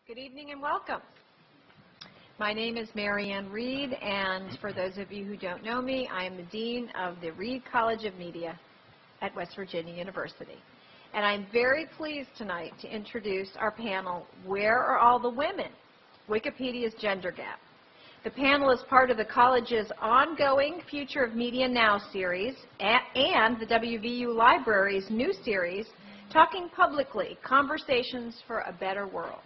Good evening and welcome. My name is Mary Ann Reed, and for those of you who don't know me, I am the Dean of the Reed College of Media at West Virginia University. And I'm very pleased tonight to introduce our panel, Where Are All the Women? Wikipedia's Gender Gap. The panel is part of the college's ongoing Future of Media Now series and the WVU Library's new series, Talking Publicly, Conversations for a Better World.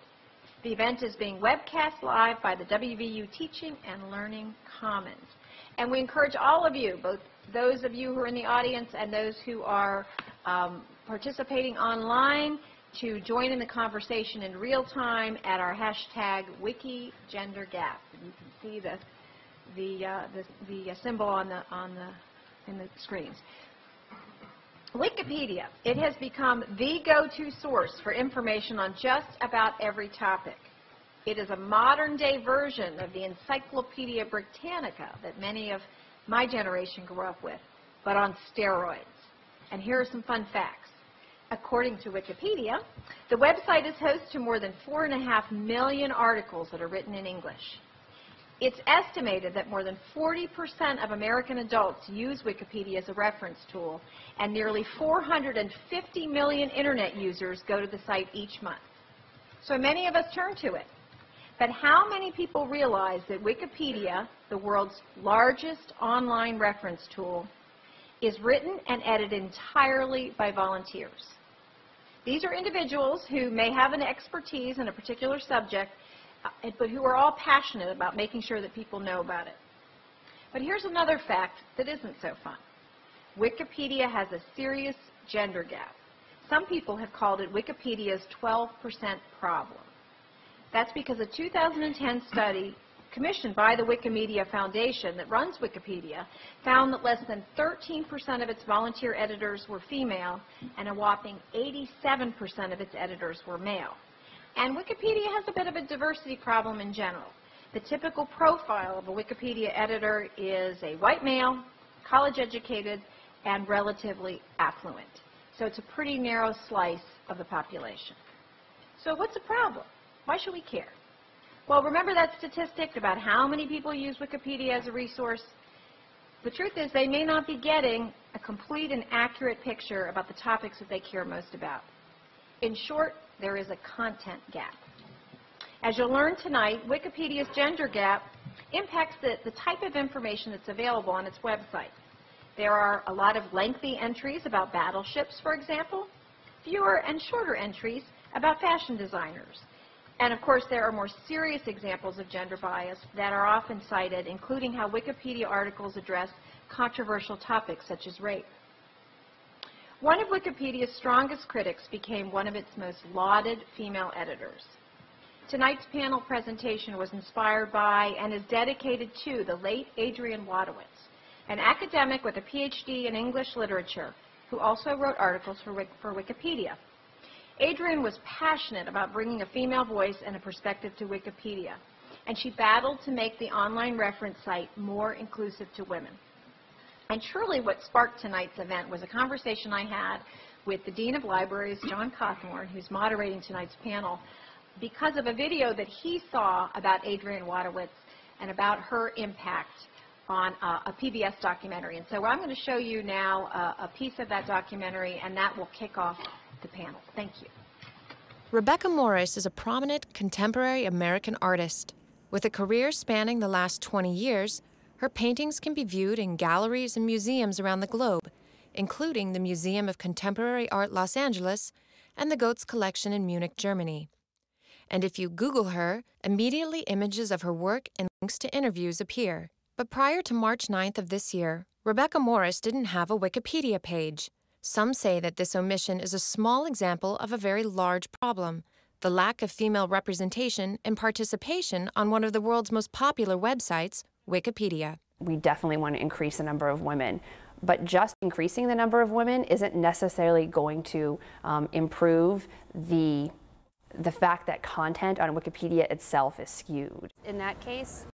The event is being webcast live by the WVU Teaching and Learning Commons. And we encourage all of you, both those of you who are in the audience and those who are participating online, to join in the conversation in real time at our hashtag WikiGenderGap. And you can see the symbol in the screens. Wikipedia, it has become the go-to source for information on just about every topic. It is a modern-day version of the Encyclopedia Britannica that many of my generation grew up with, but on steroids. And here are some fun facts. According to Wikipedia, the website is host to more than 4.5 million articles that are written in English. It's estimated that more than 40% of American adults use Wikipedia as a reference tool, and nearly 450 million internet users go to the site each month. So many of us turn to it. But how many people realize that Wikipedia, the world's largest online reference tool, is written and edited entirely by volunteers? These are individuals who may have an expertise in a particular subject, but who are all passionate about making sure that people know about it. But here's another fact that isn't so fun. Wikipedia has a serious gender gap. Some people have called it Wikipedia's 12% problem. That's because a 2010 study commissioned by the Wikimedia Foundation that runs Wikipedia found that less than 13% of its volunteer editors were female, and a whopping 87% of its editors were male. And Wikipedia has a bit of a diversity problem in general. The typical profile of a Wikipedia editor is a white male, college-educated, and relatively affluent. So it's a pretty narrow slice of the population. So what's the problem? Why should we care? Well, remember that statistic about how many people use Wikipedia as a resource? The truth is they may not be getting a complete and accurate picture about the topics that they care most about. In short, there is a content gap. As you'll learn tonight, Wikipedia's gender gap impacts the type of information that's available on its website. There are a lot of lengthy entries about battleships, for example, fewer and shorter entries about fashion designers. And of course, there are more serious examples of gender bias that are often cited, including how Wikipedia articles address controversial topics such as rape. One of Wikipedia's strongest critics became one of its most lauded female editors. Tonight's panel presentation was inspired by and is dedicated to the late Adeline Cole, an academic with a PhD in English literature who also wrote articles for Wikipedia. Adeline was passionate about bringing a female voice and a perspective to Wikipedia, and she battled to make the online reference site more inclusive to women. And truly what sparked tonight's event was a conversation I had with the Dean of Libraries, John Cawthorn, who's moderating tonight's panel, because of a video that he saw about Adeline Cole and about her impact on a PBS documentary. And so I'm going to show you now a piece of that documentary, and that will kick off the panel. Thank you. Rebecca Morris is a prominent contemporary American artist. With a career spanning the last 20 years, her paintings can be viewed in galleries and museums around the globe, including the Museum of Contemporary Art Los Angeles and the Goetz Collection in Munich, Germany. And if you Google her, immediately images of her work and links to interviews appear. But prior to March 9th of this year, Rebecca Morris didn't have a Wikipedia page. Some say that this omission is a small example of a very large problem, the lack of female representation and participation on one of the world's most popular websites, Wikipedia. We definitely want to increase the number of women, but just increasing the number of women isn't necessarily going to improve the fact that content on Wikipedia itself is skewed. In that case,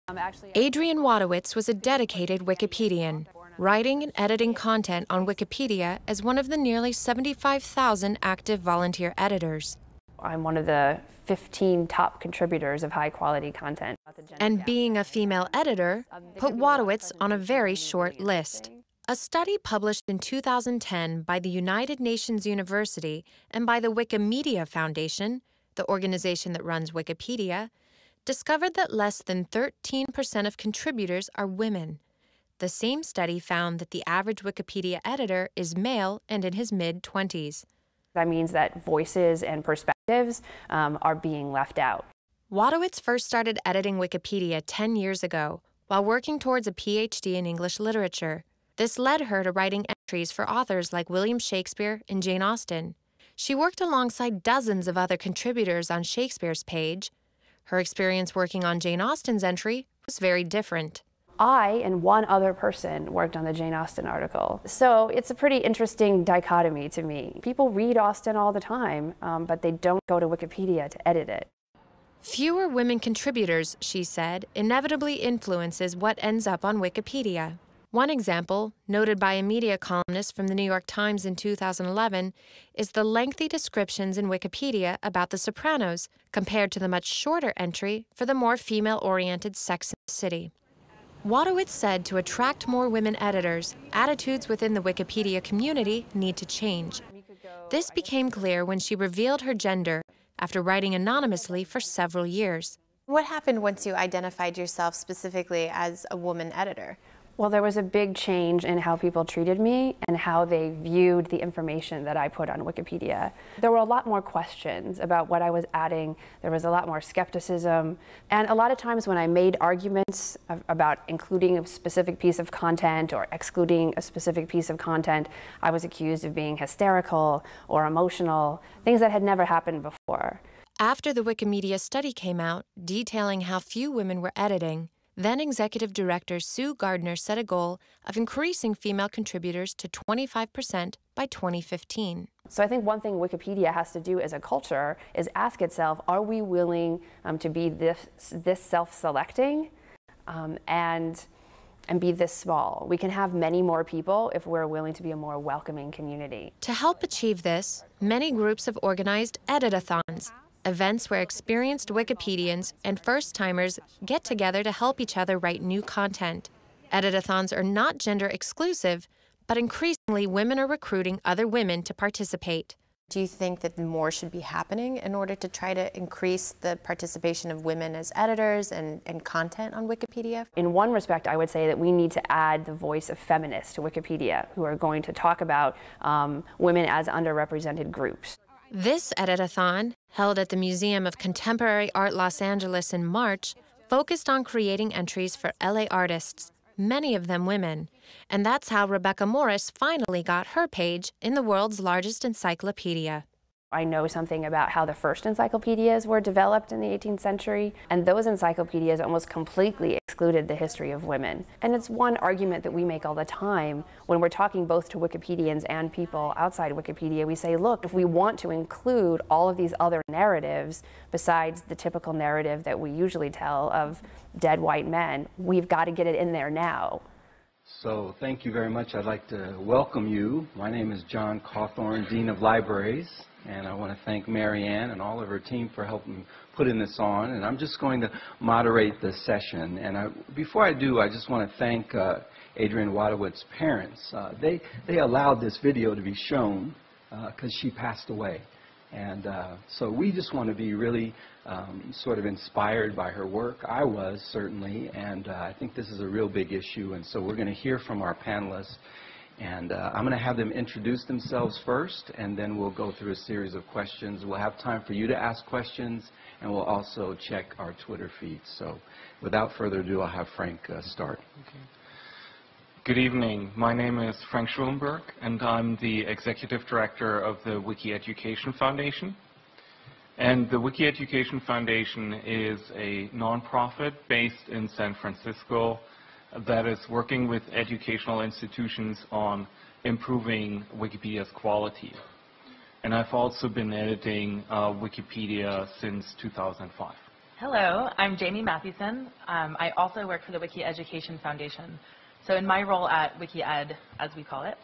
Adrienne Wadowitz was a dedicated Wikipedian, writing and editing content on Wikipedia as one of the nearly 75,000 active volunteer editors. I'm one of the 15 top contributors of high-quality content. And being a female editor put Wadowitz on a very short list. A study published in 2010 by the United Nations University and by the Wikimedia Foundation, the organization that runs Wikipedia, discovered that less than 13% of contributors are women. The same study found that the average Wikipedia editor is male and in his mid-20s. That means that voices and perspectives are being left out. Wadowitz first started editing Wikipedia 10 years ago while working towards a PhD in English literature. This led her to writing entries for authors like William Shakespeare and Jane Austen. She worked alongside dozens of other contributors on Shakespeare's page. Her experience working on Jane Austen's entry was very different. I and one other person worked on the Jane Austen article. So it's a pretty interesting dichotomy to me. People read Austen all the time, but they don't go to Wikipedia to edit it. Fewer women contributors, she said, inevitably influences what ends up on Wikipedia. One example, noted by a media columnist from the New York Times in 2011, is the lengthy descriptions in Wikipedia about The Sopranos, compared to the much shorter entry for the more female-oriented Sex and the City. Wadowitz said to attract more women editors, attitudes within the Wikipedia community need to change. This became clear when she revealed her gender after writing anonymously for several years. What happened once you identified yourself specifically as a woman editor? Well, there was a big change in how people treated me and how they viewed the information that I put on Wikipedia. There were a lot more questions about what I was adding. There was a lot more skepticism. And a lot of times when I made arguments about including a specific piece of content or excluding a specific piece of content, I was accused of being hysterical or emotional, things that had never happened before. After the Wikimedia study came out, detailing how few women were editing, then Executive Director Sue Gardner set a goal of increasing female contributors to 25% by 2015. So I think one thing Wikipedia has to do as a culture is ask itself, are we willing to be this self-selecting and be this small? We can have many more people if we're willing to be a more welcoming community. To help achieve this, many groups have organized editathons, events where experienced Wikipedians and first-timers get together to help each other write new content. Editathons are not gender exclusive, but increasingly women are recruiting other women to participate. Do you think that more should be happening in order to try to increase the participation of women as editors and content on Wikipedia? In one respect, I would say that we need to add the voice of feminists to Wikipedia, who are going to talk about women as underrepresented groups. This editathon, held at the Museum of Contemporary Art Los Angeles in March, focused on creating entries for LA artists, many of them women. And that's how Rebecca Morris finally got her page in the world's largest encyclopedia. I know something about how the first encyclopedias were developed in the 18th century, and those encyclopedias almost completely excluded the history of women. And it's one argument that we make all the time when we're talking both to Wikipedians and people outside Wikipedia. We say, look, if we want to include all of these other narratives besides the typical narrative that we usually tell of dead white men, we've got to get it in there now. So thank you very much. I'd like to welcome you. My name is John Cawthorn, Dean of Libraries, and I want to thank Mary Ann and all of her team for helping putting this on. And I'm just going to moderate the session. And before I do, I just want to thank Adrienne Wadowitz's parents. They allowed this video to be shown because she passed away. And so we just want to be really sort of inspired by her work. I was, certainly, and I think this is a real big issue. And so we're going to hear from our panelists. And I'm going to have them introduce themselves first, and then we'll go through a series of questions. We'll have time for you to ask questions, and we'll also check our Twitter feed. So without further ado, I'll have Frank start. Okay. Good evening. My name is Frankschaumburg, and I'm the Executive Director of the Wiki Education Foundation. And the Wiki Education Foundation is a nonprofit based in San Francisco that is working with educational institutions on improving Wikipedia's quality. And I've also been editing Wikipedia since 2005. Hello, I'm Jamie Mathewson. I also work for the Wiki Education Foundation. So in my role at WikiEd, as we call it,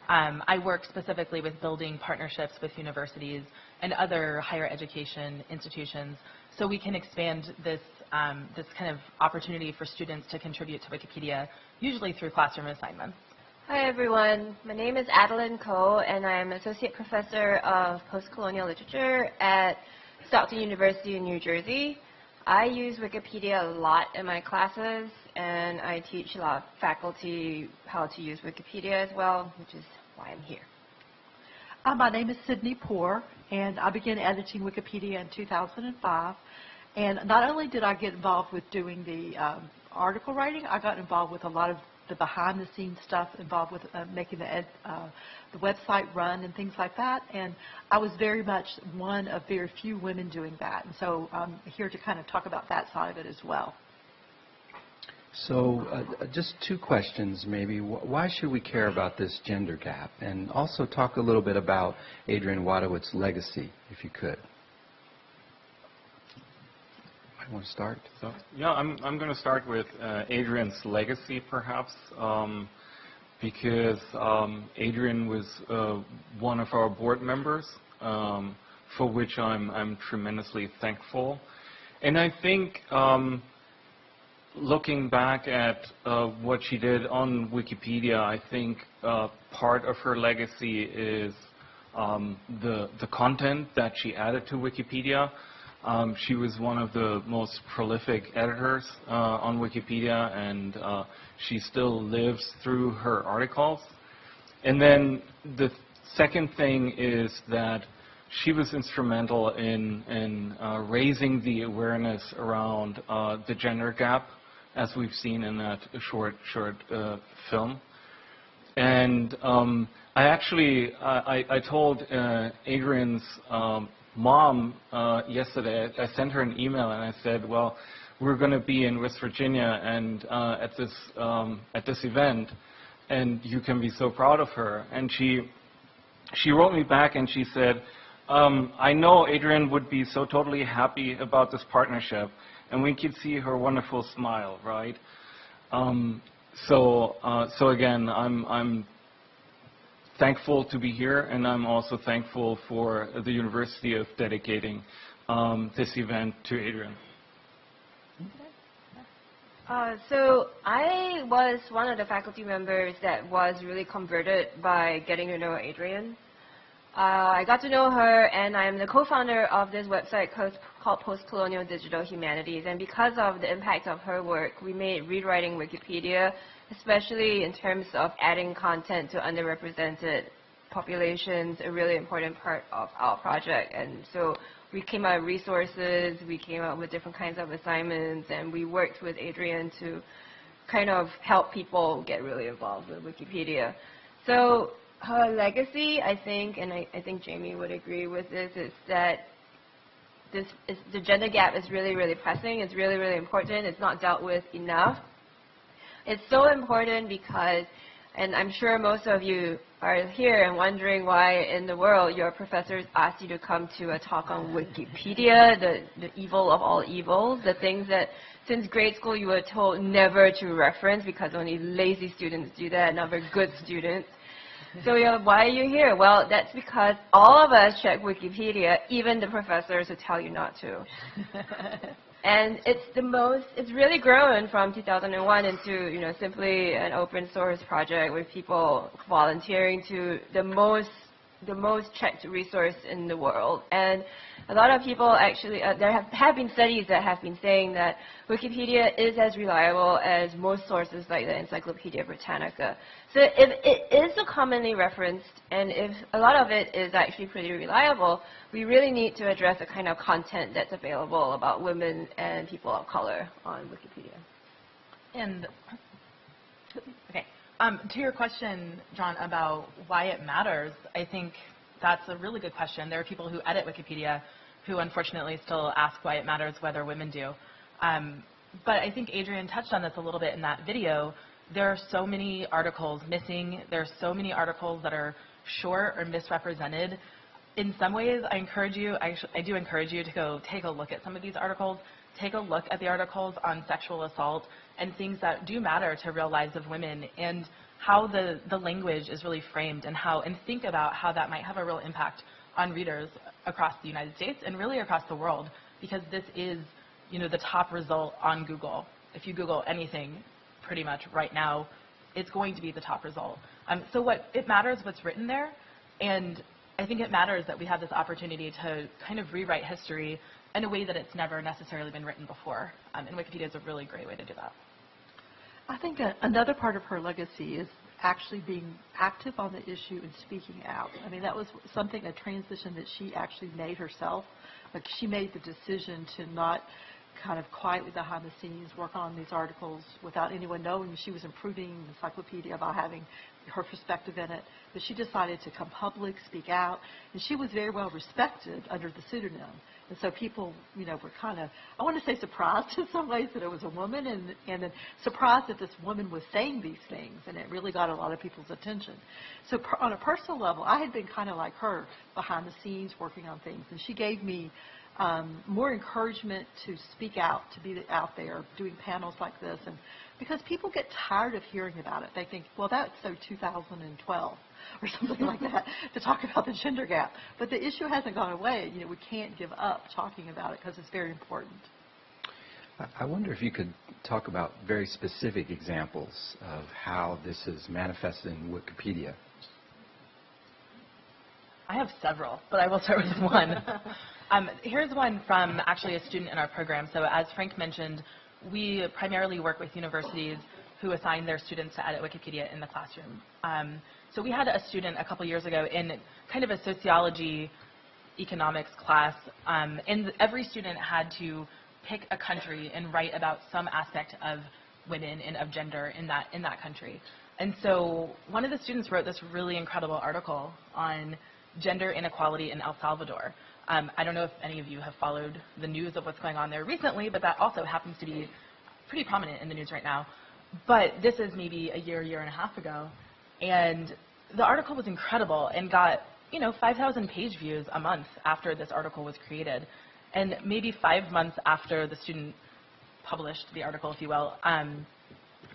I work specifically with building partnerships with universities and other higher education institutions, so we can expand this, this kind of opportunity for students to contribute to Wikipedia, usually through classroom assignments. Hi everyone, my name is Adeline Cole and I'm Associate Professor of Postcolonial Literature at Stockton University in New Jersey. I use Wikipedia a lot in my classes and I teach a lot of faculty how to use Wikipedia as well, which is why I'm here. My name is Sydney Poore and I began editing Wikipedia in 2005. And not only did I get involved with doing the article writing, I got involved with a lot of the behind-the-scenes stuff involved with making the website run and things like that. And I was very much one of very few women doing that. And so I'm here to kind of talk about that side of it as well. So just two questions maybe. Why should we care about this gender gap? And also talk a little bit about Adrienne Wadowitz's legacy, if you could. I want to start. So, yeah, I'm going to start with Adrienne's legacy, perhaps, because Adrienne was one of our board members, for which I'm tremendously thankful. And I think looking back at what she did on Wikipedia, I think part of her legacy is the content that she added to Wikipedia. She was one of the most prolific editors on Wikipedia, and she still lives through her articles. And then the second thing is that she was instrumental in raising the awareness around the gender gap, as we've seen in that short film. And I told Adrienne's mom yesterday. I sent her an email and I said, well, we're going to be in West Virginia and at this event, and you can be so proud of her. And she wrote me back and she said, I know Adrienne would be so totally happy about this partnership, and we could see her wonderful smile, right? So again, I'm thankful to be here, and I'm also thankful for the university of dedicating this event to Adrienne. So I was one of the faculty members that was really converted by getting to know Adrienne. I got to know her, and I'm the co-founder of this website called Postcolonial Digital Humanities. And because of the impact of her work, we made rewriting Wikipedia, especially in terms of adding content to underrepresented populations, a really important part of our project. And so we came out with resources, we came out with different kinds of assignments, and we worked with Adrienne to kind of help people get really involved with Wikipedia. So her legacy, I think, and I think Jamie would agree with this, is that the gender gap is really, really pressing. It's really, really important. It's not dealt with enough. It's so important because, and I'm sure most of you are here and wondering why in the world your professors asked you to come to a talk on Wikipedia, the evil of all evils, the things that since grade school you were told never to reference because only lazy students do that, not very good students. So why are you here? Well, that's because all of us check Wikipedia, even the professors who tell you not to. And it's really grown from 2001 into, simply an open source project with people volunteering to the most checked resource in the world. And a lot of people actually, there have been studies that have been saying that Wikipedia is as reliable as most sources like the Encyclopedia Britannica. So if it is so commonly referenced, and if a lot of it is actually pretty reliable, we really need to address the kind of content that's available about women and people of color on Wikipedia. And, okay. To your question, John, about why it matters, I think that's a really good question. There are people who edit Wikipedia who unfortunately still ask why it matters whether women do. But I think Adrienne touched on this a little bit in that video. There are so many articles missing. There are so many articles that are short or misrepresented. In some ways, I do encourage you to go take a look at some of these articles. Take a look at the articles on sexual assault and things that do matter to real lives of women, and how the language is really framed, and think about how that might have a real impact on readers. across the United States and really across the world, because this is, the top result on Google. If you Google anything, pretty much right now, it's going to be the top result. So it matters what's written there, and I think it matters that we have this opportunity to kind of rewrite history in a way that it's never necessarily been written before. And Wikipedia is a really great way to do that. I think another part of her legacy is actually being active on the issue and speaking out. I mean, that was a transition that she actually made herself. Like, she made the decision to not kind of quietly behind the scenes work on these articles without anyone knowing. She was improving the encyclopedia by having her perspective in it. But she decided to come public, speak out, and she was very well respected under the pseudonym. And so people, were kind of, I want to say surprised in some ways that it was a woman, and then surprised that this woman was saying these things, and it really got a lot of people's attention. So on a personal level, I had been kind of like her behind the scenes working on things, and she gave me more encouragement to speak out, to be out there doing panels like this, and because people get tired of hearing about it. They think, well, that's so 2012 or something like that to talk about the gender gap. But the issue hasn't gone away. We can't give up talking about it because it's very important. I wonder if you could talk about very specific examples of how this is manifested in Wikipedia. I have several, but I will start with one. Here's one from actually a student in our program. So as Frank mentioned, we primarily work with universities who assign their students to edit Wikipedia in the classroom. So we had a student a couple years ago in kind of a sociology economics class, and every student had to pick a country and write about some aspect of women and of gender in that country. And so one of the students wrote this really incredible article on gender inequality in El Salvador. I don't know if any of you have followed the news of what's going on there recently, but that also happens to be pretty prominent in the news right now. But this is maybe a year and a half ago, and the article was incredible and got 5,000 page views a month after this article was created. And maybe 5 months after the student published the article, if you will, I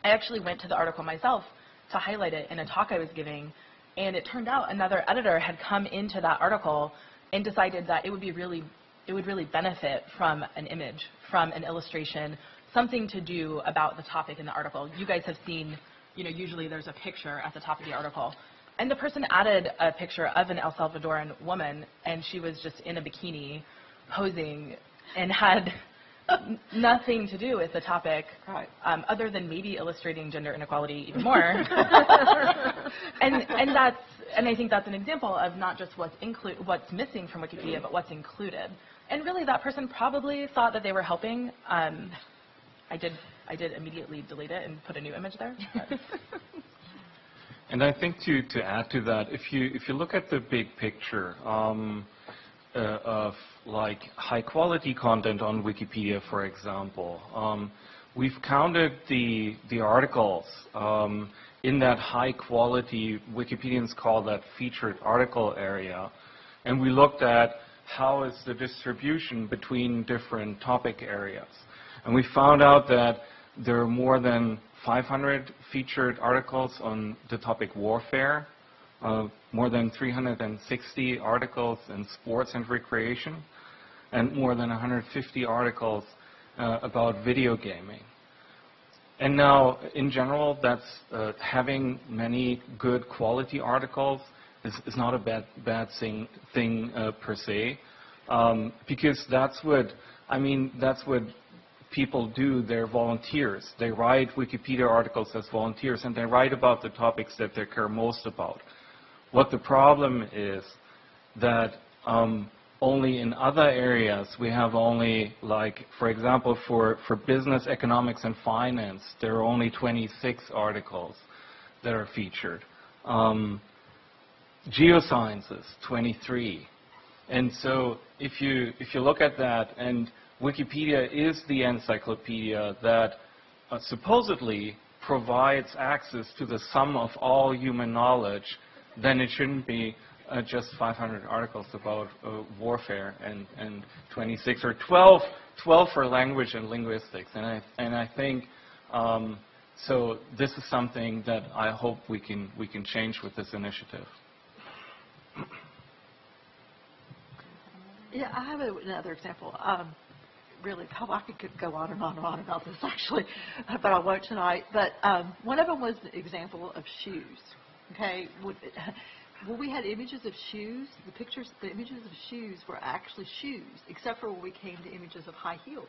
actually went to the article myself to highlight it in a talk I was giving, and it turned out another editor had come into that article and decided that it would really benefit from an image, from an illustration, something to do about the topic in the article. You guys have seen, usually there's a picture at the top of the article. And the person added a picture of an El Salvadoran woman, and she was just in a bikini posing and had nothing to do with the topic, other than maybe illustrating gender inequality even more. and I think that's an example of not just what's missing from Wikipedia, but what's included. And really, that person probably thought that they were helping. I did immediately delete it and put a new image there. And I think to add to that, if you look at the big picture of like high quality content on Wikipedia, for example, we've counted the articles in that high quality, Wikipedians call that featured article area, and we looked at how is the distribution between different topic areas. And we found out that there are more than 500 featured articles on the topic warfare, more than 360 articles in sports and recreation, and more than 150 articles about video gaming. And now, in general, that's having many good quality articles is not a bad thing per se, because that's what people do. They're volunteers. They write Wikipedia articles as volunteers, and they write about the topics that they care most about. What the problem is that only in other areas we have only, like, for example, for business, economics, and finance, there are only 26 articles that are featured. Geosciences, 23. And so if you look at that, and Wikipedia is the encyclopedia that supposedly provides access to the sum of all human knowledge, then it shouldn't be just 500 articles about warfare and 26 or 12 for language and linguistics. And I think so. This is something that I hope we can change with this initiative. Yeah, I have another example. Really, I could go on and on and on about this actually, but I won't tonight. But one of them was an example of shoes. Okay, when we had images of shoes, the images of shoes were actually shoes, except for when we came to images of high heels.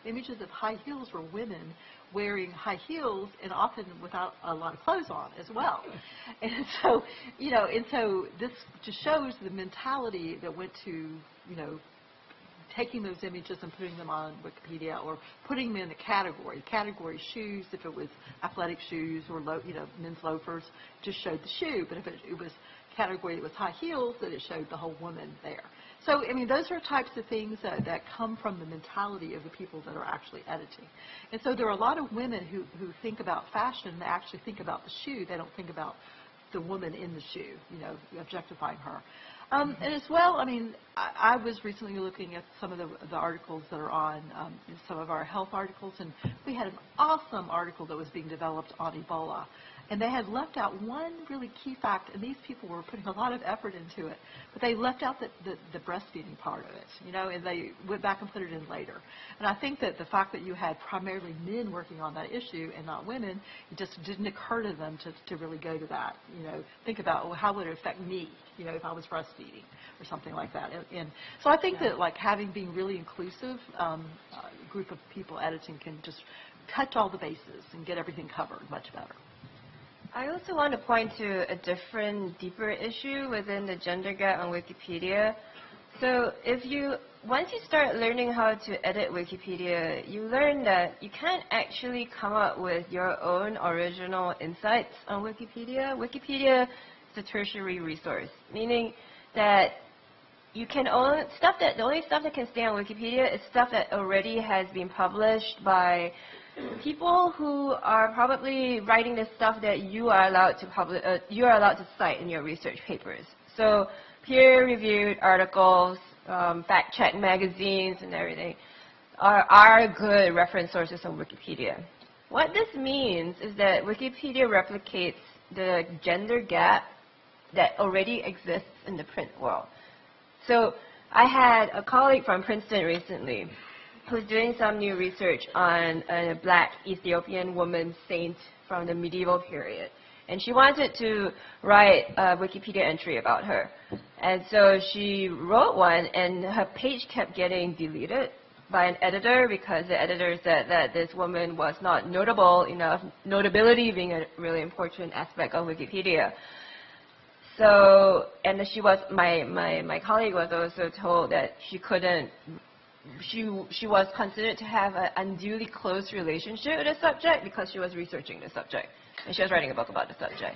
Images of high heels were women wearing high heels and often without a lot of clothes on as well. And so, this just shows the mentality that went to, taking those images and putting them on Wikipedia or putting them in the category shoes. If it was athletic shoes or men's loafers, just showed the shoe. But if it was category that was high heels, then it showed the whole woman there. So, I mean, those are types of things that come from the mentality of the people that are actually editing. And so there are a lot of women who think about fashion, they actually think about the shoe. They don't think about the woman in the shoe, objectifying her. And as well, I mean, I was recently looking at some of the articles that are on some of our health articles, and we had an awesome article that was being developed on Ebola. And they had left out one really key fact, and these people were putting a lot of effort into it, but they left out the breastfeeding part of it, and they went back and put it in later. And I think that the fact that you had primarily men working on that issue and not women, it just didn't occur to them to really go to that, think about, well, how would it affect me, if I was breastfeeding or something like that. And so I think that being really inclusive, a group of people editing can just touch all the bases and get everything covered much better. I also want to point to a different, deeper issue within the gender gap on Wikipedia. So once you start learning how to edit Wikipedia, you learn that you can't actually come up with your own original insights on Wikipedia. Wikipedia is a tertiary resource, meaning that the only stuff that can stay on Wikipedia is stuff that already has been published by people who are probably writing the stuff that you are allowed to cite in your research papers. So peer-reviewed articles, fact-check magazines, and everything are good reference sources on Wikipedia. What this means is that Wikipedia replicates the gender gap that already exists in the print world. So I had a colleague from Princeton recently who's doing some new research on a black Ethiopian woman saint from the medieval period. And she wanted to write a Wikipedia entry about her. And so she wrote one, and her page kept getting deleted by an editor because the editor said that this woman was not notable enough, notability being a really important aspect of Wikipedia. So, and my colleague was also told that she was considered to have an unduly close relationship with the subject because she was researching the subject, and she was writing a book about the subject.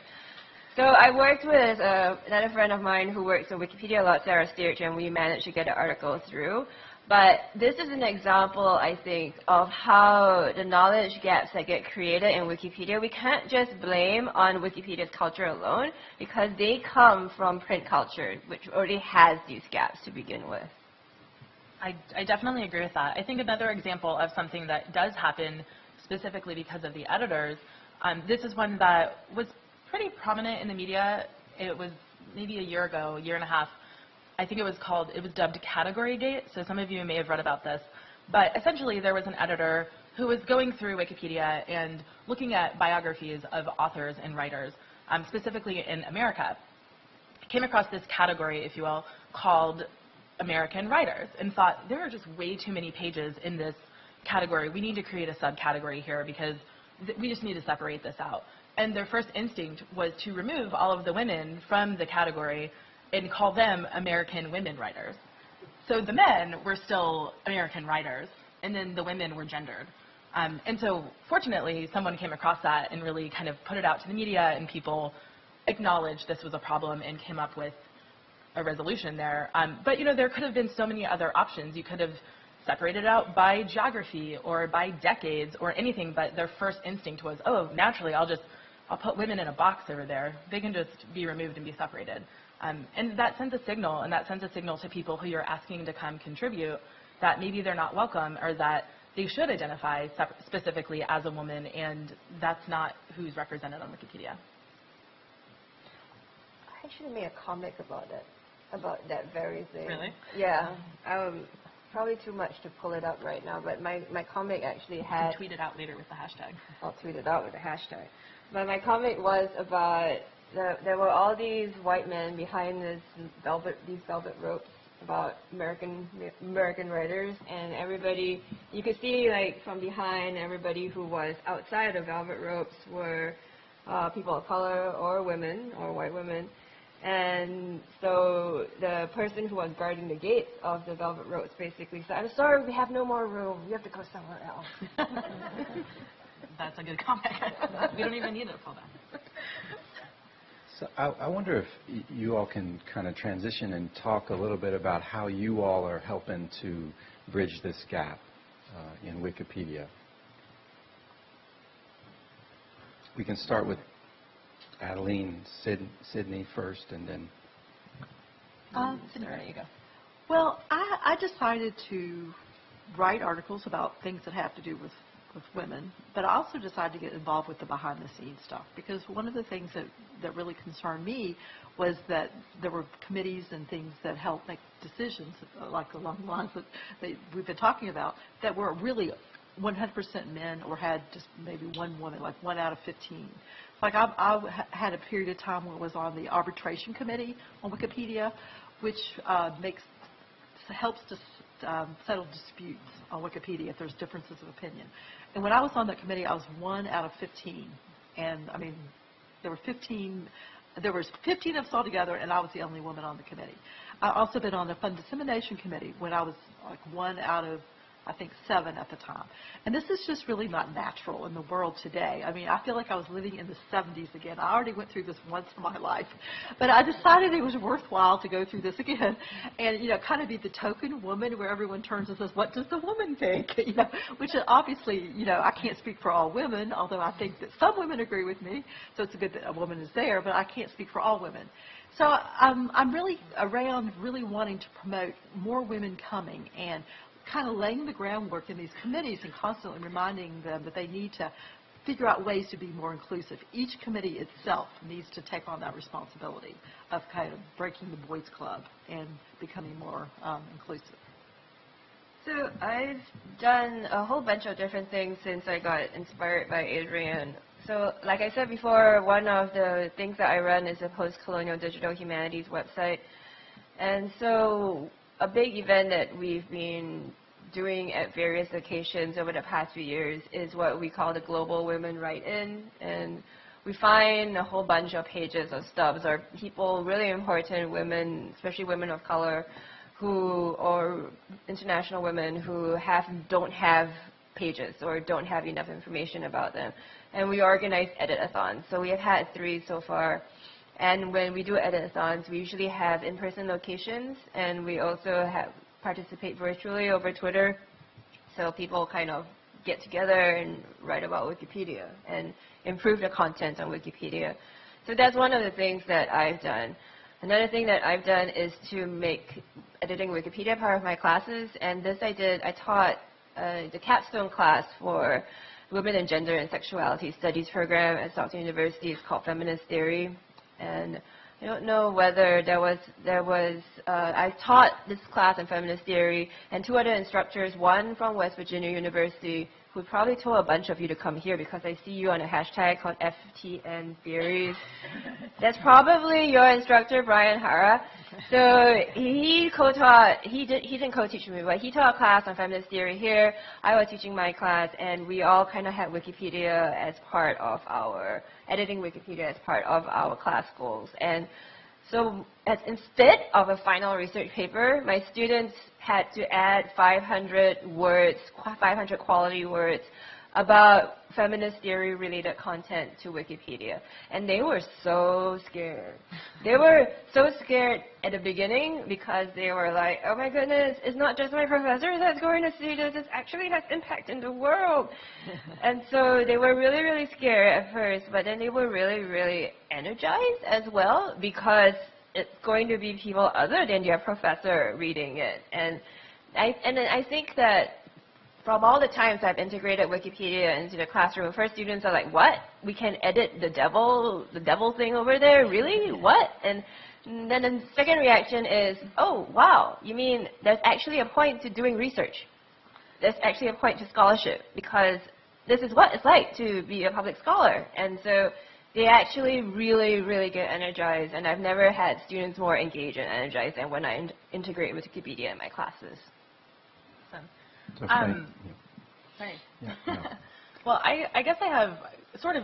So I worked with another friend of mine who works on Wikipedia a lot, Sarah Steerch, and we managed to get the article through. But this is an example, I think, of how the knowledge gaps that get created in Wikipedia, we can't just blame on Wikipedia's culture alone, because they come from print culture, which already has these gaps to begin with. I definitely agree with that. I think another example of something that does happen specifically because of the editors, this is one that was pretty prominent in the media. It was maybe a year ago, a year and a half. I think it was dubbed Category Gate, so some of you may have read about this. But essentially there was an editor who was going through Wikipedia and looking at biographies of authors and writers, specifically in America. Came across this category, if you will, called American writers, and thought there are just way too many pages in this category. We need to create a subcategory here because we just need to separate this out. And their first instinct was to remove all of the women from the category and call them American women writers. So the men were still American writers, and then the women were gendered. And so fortunately, someone came across that and really kind of put it out to the media, and people acknowledged this was a problem and came up with a resolution there. But there could have been so many other options. You could have separated out by geography or by decades or anything, but their first instinct was, oh, naturally, I'll put women in a box over there. They can just be removed and be separated. And that sends a signal, and that sends a signal to people who you're asking to come contribute that maybe they're not welcome, or that they should identify specifically as a woman, and that's not who's represented on Wikipedia. I should have made a comic about it. about that very thing. Really? Yeah. Probably too much to pull it up right now, but my comic actually had... Tweet it out later with the hashtag. I'll tweet it out with the hashtag. But my comic was about, there were all these white men behind these velvet ropes about American writers, and everybody, you could see like from behind, everybody who was outside of velvet ropes were people of color or women or white women. And so the person who was guarding the gates of the velvet ropes basically said, "I'm sorry, we have no more room. You have to go somewhere else." That's a good comment. We don't even need it for that. So I wonder if you all can kind of transition and talk a little bit about how you all are helping to bridge this gap in Wikipedia. We can start with Adeline, Sydney first, and then... There you go. Well, I decided to write articles about things that have to do with women, but I also decided to get involved with the behind-the-scenes stuff, because one of the things that really concerned me was that there were committees and things that help make decisions, like along the lines that we've been talking about, that were really 100% men or had just maybe one woman, like 1 out of 15. Like I had a period of time where I was on the arbitration committee on Wikipedia, which helps to settle disputes on Wikipedia if there's differences of opinion. And when I was on that committee, I was 1 out of 15. And I mean, there was 15 of us all together, and I was the only woman on the committee. I also been on the Fund Dissemination Committee when I was like 1 out of, I think, 7 at the time. And this is just really not natural in the world today. I mean, I feel like I was living in the 70s again. I already went through this once in my life. But I decided it was worthwhile to go through this again and, kind of be the token woman where everyone turns and says, what does the woman think? Which obviously, I can't speak for all women, although I think that some women agree with me. So it's good that a woman is there, but I can't speak for all women. So I'm really around really wanting to promote more women coming and kind of laying the groundwork in these committees and constantly reminding them that they need to figure out ways to be more inclusive. Each committee itself needs to take on that responsibility of kind of breaking the boys' club and becoming more inclusive. So I've done a whole bunch of different things since I got inspired by Adrienne. So like I said before, one of the things that I run is a post-colonial digital humanities website. And so a big event that we've been doing at various occasions over the past few years is what we call the Global Women Write-In. And we find a whole bunch of pages of stubs or people, really important women, especially women of color, or international women who don't have pages or don't have enough information about them. And we organize edit-a-thons. So we have had 3 so far. And when we do edit-a-thons, we usually have in-person locations, and we also participate virtually over Twitter. So people kind of get together and write about Wikipedia and improve the content on Wikipedia. So that's one of the things that I've done. Another thing that I've done is to make editing Wikipedia part of my classes, and this I taught the capstone class for Women and Gender and Sexuality Studies program at Stockton University. It's called Feminist Theory. And I don't know whether I taught this class in feminist theory, and 2 other instructors, one from West Virginia University, who probably told a bunch of you to come here because I see you on a hashtag called FTN Theories. That's probably your instructor, Brian Hara. So he didn't co-teach me, but he taught a class on feminist theory here. I was teaching my class, and we all kind of had Wikipedia as part of editing Wikipedia as part of our class goals. And so instead of a final research paper, my students had to add 500 quality words about feminist theory-related content to Wikipedia. And they were so scared. They were so scared at the beginning because they were like, oh my goodness, it's not just my professor that's going to see this, it actually has impact in the world. And so they were really, really scared at first, but then they were really, really energized as well because it's going to be people other than their professor reading it. And I think that from all the times I've integrated Wikipedia into the classroom, first students are like, what? We can edit the devil thing over there? Really? What? And then the second reaction is, oh, wow, you mean there's actually a point to doing research. There's actually a point to scholarship, because this is what it's like to be a public scholar. And so they actually really, really get energized, and I've never had students more engaged and energized than when I integrate Wikipedia in my classes. Awesome. Sorry. Yeah, no. Well, I guess I have sort of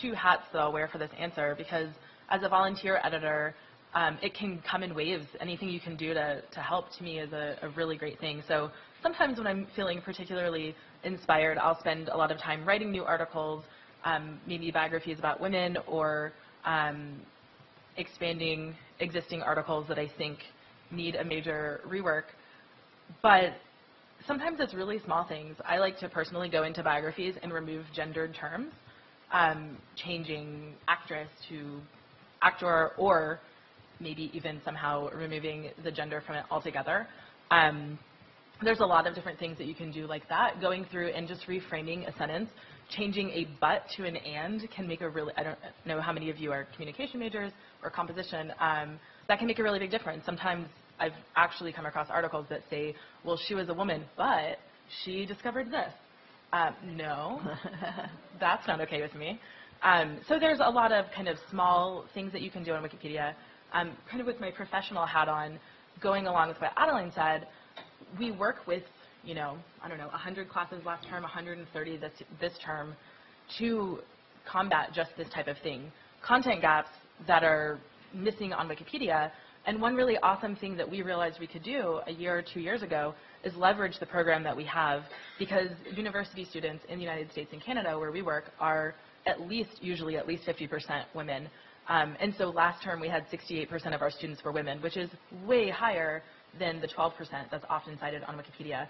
two hats that I'll wear for this answer, because as a volunteer editor, it can come in waves. Anything you can do to help, to me, is a really great thing. So sometimes when I'm feeling particularly inspired, I'll spend a lot of time writing new articles, maybe biographies about women, or expanding existing articles that I think need a major rework. But sometimes it's really small things. I like to personally go into biographies and remove gendered terms, changing actress to actor, or maybe even somehow removing the gender from it altogether. There's a lot of different things that you can do like that. Going through and just reframing a sentence, changing a but to an and can make a really, I don't know how many of you are communication majors or composition, that can make a really big difference. Sometimes I've actually come across articles that say, well, she was a woman, but she discovered this. No, that's not okay with me. So there's a lot of kind of small things that you can do on Wikipedia. Kind of with my professional hat on, going along with what Adeline said, we work with, you know, I don't know, 100 classes last term, 130 this term, to combat just this type of thing. Content gaps that are missing on Wikipedia. And one really awesome thing that we realized we could do a year or 2 years ago is leverage the program that we have, because university students in the United States and Canada, where we work, are usually at least 50% women. And so last term we had 68% of our students were women, which is way higher than the 12% that's often cited on Wikipedia.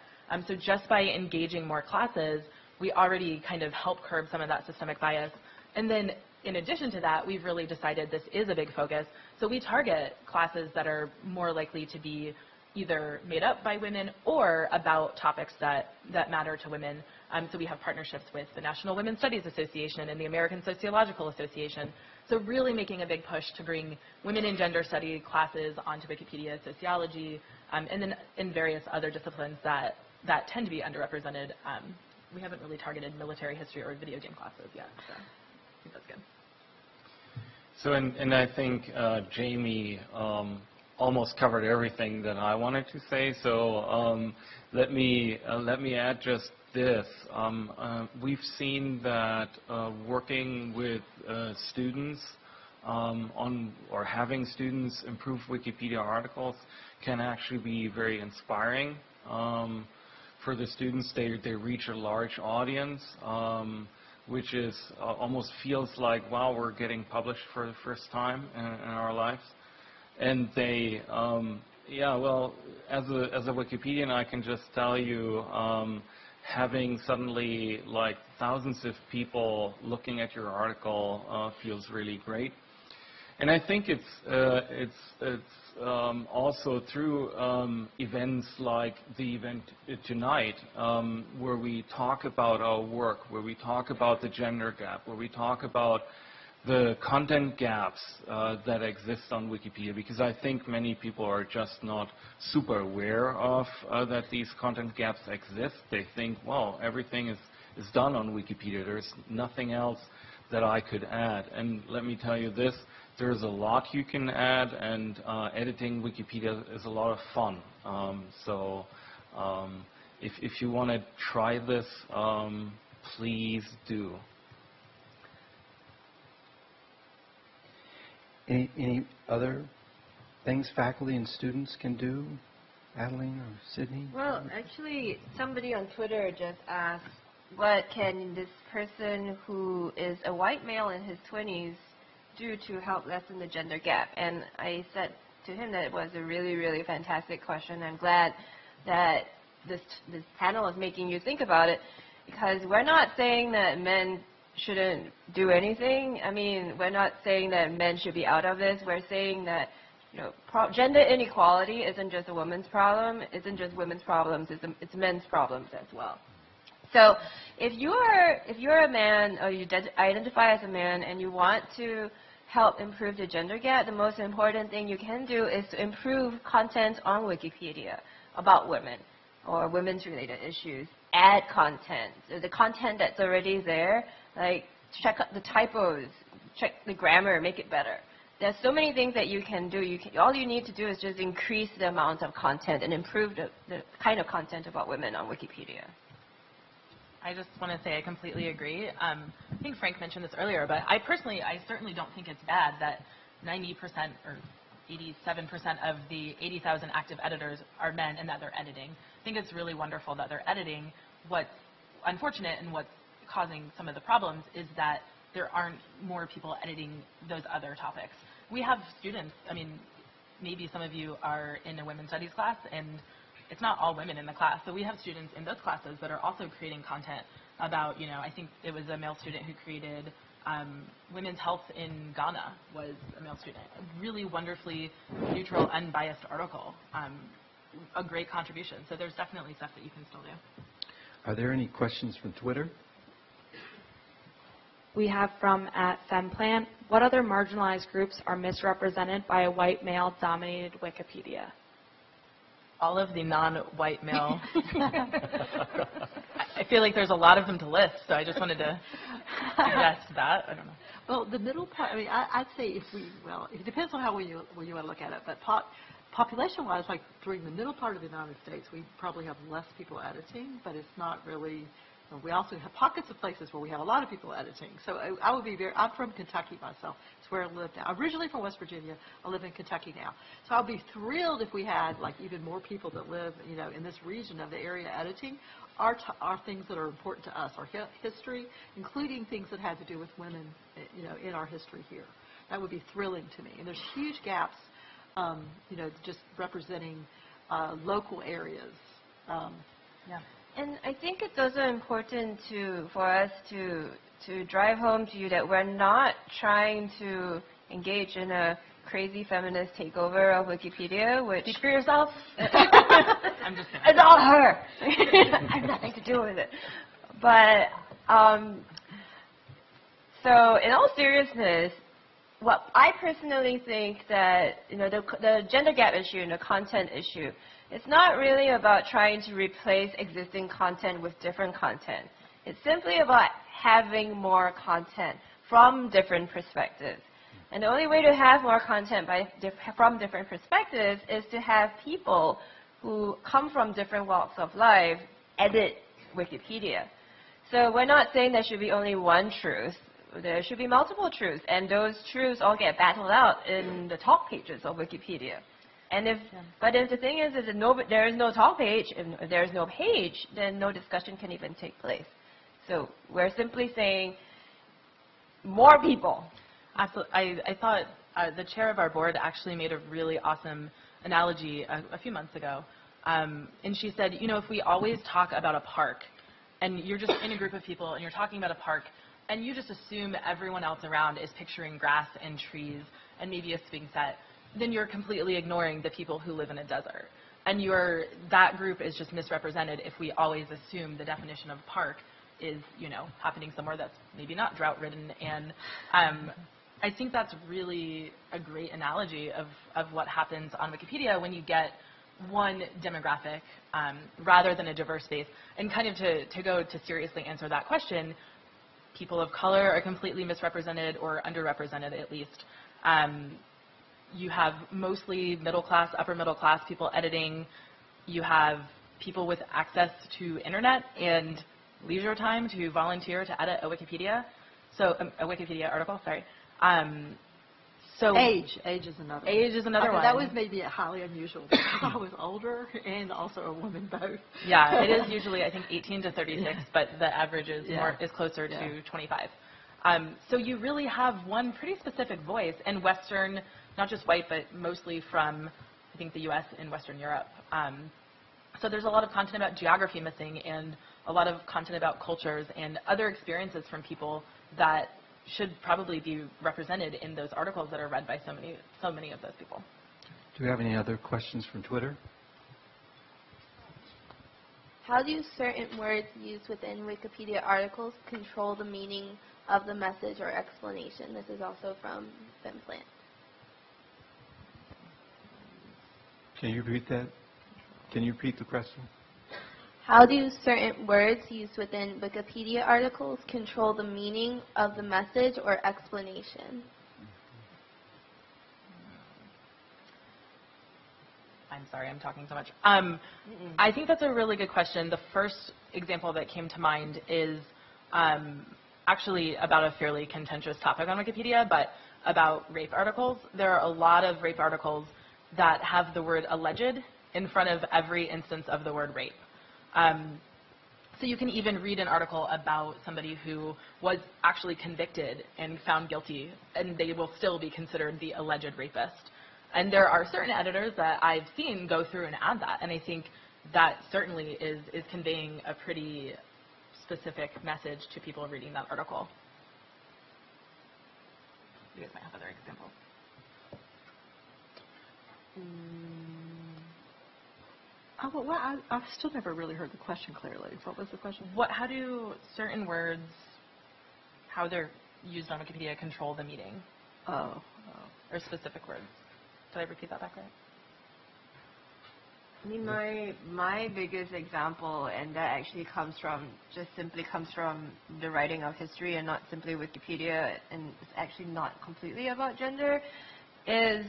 So just by engaging more classes, we already kind of help curb some of that systemic bias. And then in addition to that, we've really decided this is a big focus. So we target classes that are more likely to be either made up by women or about topics that matter to women. So we have partnerships with the National Women's Studies Association and the American Sociological Association. So really making a big push to bring women in gender study classes onto Wikipedia, sociology, and then in various other disciplines that tend to be underrepresented. We haven't really targeted military history or video game classes yet, so I think that's good. So, and I think Jamie almost covered everything that I wanted to say. So let me add just this. We've seen that working with students or having students improve Wikipedia articles can actually be very inspiring. For the students, they reach a large audience, which is almost feels like, wow, we're getting published for the first time in our lives. And they, yeah, well, as a Wikipedian, I can just tell you, having suddenly like thousands of people looking at your article feels really great. And I think it's also through events like the event tonight, where we talk about our work, where we talk about the gender gap, where we talk about the content gaps that exist on Wikipedia, because I think many people are just not super aware of that these content gaps exist. They think, well, everything is done on Wikipedia. There's nothing else that I could add. And let me tell you this, there's a lot you can add, and editing Wikipedia is a lot of fun. So if you want to try this, please do. Any other things faculty and students can do, Adeline or Sydney? Well, actually, somebody on Twitter just asked, what can this person who is a white male in his 20s do to help lessen the gender gap? And I said to him that it was a really, really fantastic question. I'm glad that this panel is making you think about it, because we're not saying that men shouldn't do anything. I mean, we're not saying that men should be out of this. We're saying that, you know, gender inequality isn't just a woman's problem, isn't just women's problems, it's men's problems as well. So if you're a man or you identify as a man and you want to help improve the gender gap, the most important thing you can do is to improve content on Wikipedia about women or women's related issues. Add content. The content that's already there, like check out the typos, check the grammar, make it better. There's so many things that you can do. All you need to do is just increase the amount of content and improve the kind of content about women on Wikipedia. I just want to say I completely agree. I think Frank mentioned this earlier, but I certainly don't think it's bad that 90% or 87% of the 80,000 active editors are men and that they're editing. I think it's really wonderful that they're editing. What's unfortunate and what's causing some of the problems is that there aren't more people editing those other topics. We have students, I mean, maybe some of you are in a women's studies class and it's not all women in the class. So we have students in those classes that are also creating content about, you know, I think it was a male student who created women's health in Ghana was a male student. A really wonderfully neutral, unbiased article. A great contribution. So there's definitely stuff that you can still do. Are there any questions from Twitter? We have from @FemPlan, what other marginalized groups are misrepresented by a white male-dominated Wikipedia? All of the non-white male. I feel like there's a lot of them to list, so I just wanted to suggest that. I don't know. Well, the middle part, I mean, I'd say it depends on how you want to look at it, but population-wise, like during the middle part of the United States, we probably have less people editing, but it's not really. We also have pockets of places where we have a lot of people editing. So I would be I'm from Kentucky myself. It's where I live now. I'm originally from West Virginia. I live in Kentucky now. So I'll be thrilled if we had like even more people that live, you know, in this region of the area editing our things that are important to us, our history, including things that have to do with women, you know, in our history here. That would be thrilling to me. And there's huge gaps, you know, just representing local areas. Yeah. And I think it's also important for us to drive home to you that we're not trying to engage in a crazy feminist takeover of Wikipedia, which... Speak for yourself. I'm just kidding. It's all her. I have nothing to do with it. But, so in all seriousness, what I personally think that, you know, the gender gap issue and the content issue, it's not really about trying to replace existing content with different content. It's simply about having more content from different perspectives. And the only way to have more content from different perspectives is to have people who come from different walks of life edit Wikipedia. So we're not saying there should be only one truth. There should be multiple truths, and those truths all get battled out in the talk pages of Wikipedia. And but if the thing is that there is no talk page, if there is no page, then no discussion can even take place. So we're simply saying more people. Absolutely. I thought the chair of our board actually made a really awesome analogy a few months ago. And she said, you know, if we always talk about a park, and you're just in a group of people, and you're talking about a park, and you just assume everyone else around is picturing grass and trees and maybe a swing set, then you're completely ignoring the people who live in a desert. And that group is just misrepresented if we always assume the definition of park is, you know, happening somewhere that's maybe not drought-ridden. And I think that's really a great analogy of what happens on Wikipedia when you get one demographic rather than a diverse base. And kind of to go to seriously answer that question, people of color are completely misrepresented or underrepresented at least. You have mostly middle class, upper middle class people editing. You have people with access to internet and leisure time to volunteer to edit a Wikipedia. So a Wikipedia article, sorry. So age is another. Age is another one. That was maybe highly unusual because I was older and also a woman both. Yeah, it is usually I think 18 to 36, but the average is closer to 25. So you really have one pretty specific voice, and Western, not just white, but mostly from I think the U.S. and Western Europe. So there's a lot of content about geography missing, and a lot of content about cultures and other experiences from people that should probably be represented in those articles that are read by so many of those people. Do we have any other questions from Twitter? How do certain words used within Wikipedia articles control the meaning of the message or explanation? This is also from Ben Plant. Can you repeat that? Can you repeat the question? How do certain words used within Wikipedia articles control the meaning of the message or explanation? I'm sorry, I'm talking so much. I think that's a really good question. The first example that came to mind is actually about a fairly contentious topic on Wikipedia, but about rape articles. There are a lot of rape articles that have the word alleged in front of every instance of the word rape. So you can even read an article about somebody who was actually convicted and found guilty, and they will still be considered the alleged rapist. And there are certain editors that I've seen go through and add that, and I think that certainly is conveying a pretty specific message to people reading that article. You guys might have other examples. I've still never really heard the question clearly. What was the question? How do certain words, how they're used on Wikipedia, control the meaning? Or specific words? Did I repeat that back right? I mean, my biggest example, and that actually simply comes from the writing of history and not simply Wikipedia, and it's actually not completely about gender, is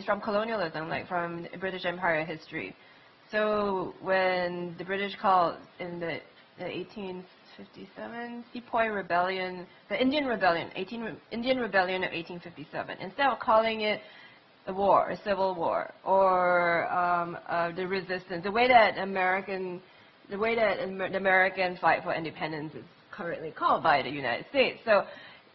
from colonialism, like from British Empire history. So when the British called in the 1857 Sepoy Rebellion, the Indian Rebellion, Indian Rebellion of 1857, instead of calling it a war, a civil war, or the resistance, the way that the American fight for independence is currently called by the United States. So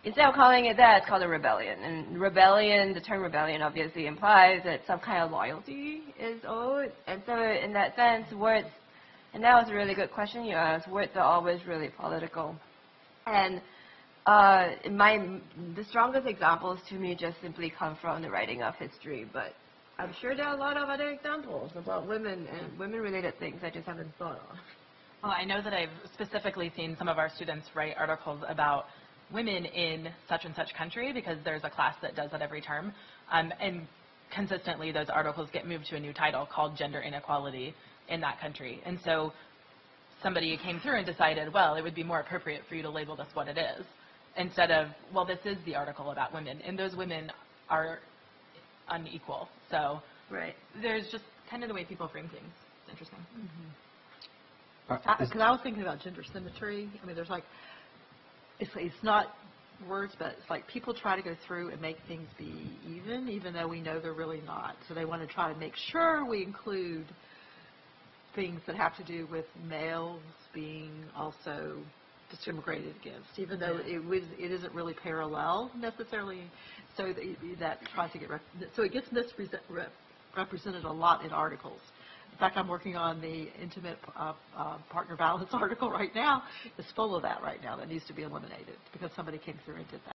instead of calling it that, it's called a rebellion. And rebellion, the term rebellion obviously implies that some kind of loyalty is owed. And so in that sense, words, and that was a really good question you asked, words are always really political. And the strongest examples to me just simply come from the writing of history, but I'm sure there are a lot of other examples about women and women-related things I just haven't thought of. Well, I know that I've specifically seen some of our students write articles about women in such and such country because there's a class that does that every term, and consistently those articles get moved to a new title called Gender Inequality in that country. And so somebody came through and decided, well, it would be more appropriate for you to label this what it is, instead of, well, this is the article about women, and those women are unequal. So there's just kind of the way people frame things. It's interesting. Because I was thinking about gender symmetry. I mean, there's like, it's not words, but it's like people try to go through and make things be even though we know they're really not. So they want to try to make sure we include things that have to do with males being also discriminated against, even though it isn't really parallel necessarily. So that tries to get so it gets misrepresented a lot in articles. In fact, I'm working on the intimate partner violence article right now. It's full of that right now that needs to be eliminated because somebody came through and did that.